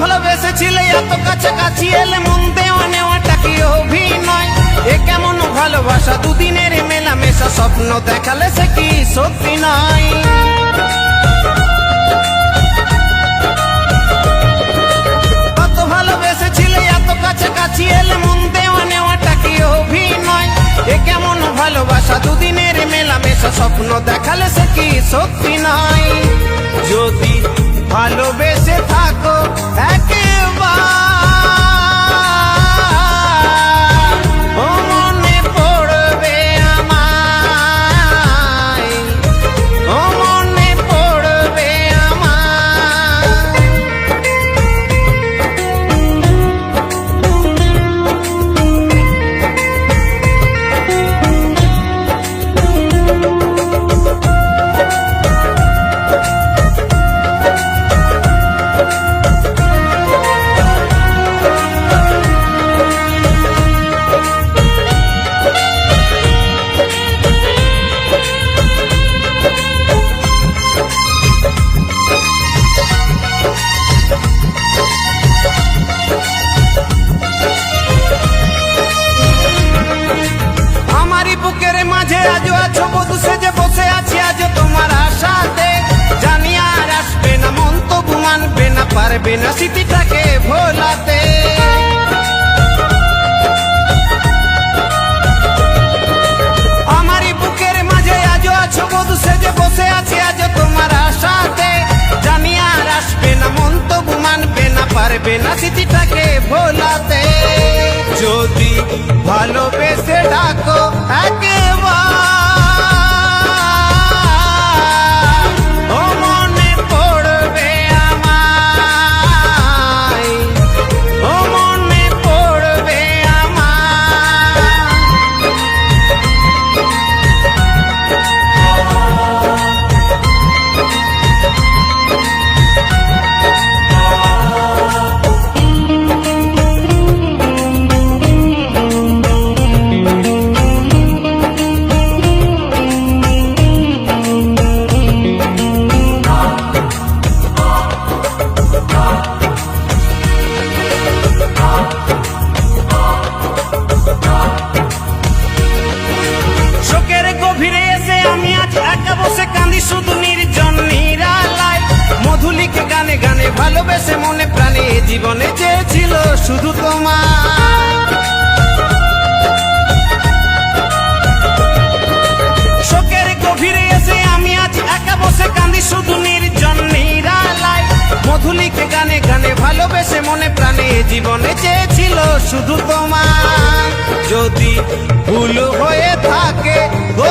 ভালোবেসেছিলে এত কাছাকাছি এলে মন দেওয়া নেওয়াটা কি অভিনয়? এ কেমন ভালোবাসা, দুদিনের মেলামেশা, স্বপ্ন দেখালে সে কি সত্যি নয়? কত ভালোবেসেছিলে এত কাছাকাছি এলে মন দেওয়া নেওয়াটা কি অভিনয়? এ কেমন ভালোবাসা, দুদিনের মেলামেশা, স্বপ্ন দেখালে সে কি সত্যি নয়? যদি ভালোবেসে থাকো একবার, ও মনে পড়বে আমায়, ও মনে পড়বে আমায়। বুকের মাঝে আজও আছো বধূ সেজে বসে আছি আজ তোমার আশাতে, জানি আর আসবে না, মন তবু মানবে না, পারবে না স্মৃতিটাকে ভোলাতে। আমারই বুকের মাঝে আজও আছো বধূ সেজে বসে আছি আজ তোমার আশাতে, জানি আর আসবে না, মন তবু মানবে না, পারবে না স্মৃতিটাকে ভোলাতে। যদি ভালোবেসে ডাকো একবার, ও মনে পড়বে আমায়, ও মনে পড়বে আমায়। গভীরে এসে আমি আজ একা বসে কাঁদি শুধু নির্জন নিরালায়, মধুলিকে গানে গানে ভালোবেসে মনে প্রাণে জীবনে চেয়েছিল শুধু তোমার। শোকের গভীরে এসে আমি আজ একা বসে কাঁদি শুধু নির্জন নিরালায়, মধুলিকে গানে গানে ভালোবেসে মনে প্রাণে জীবনে চেয়েছিল শুধু তোমার। যদি ভুল হয়ে থাকে গো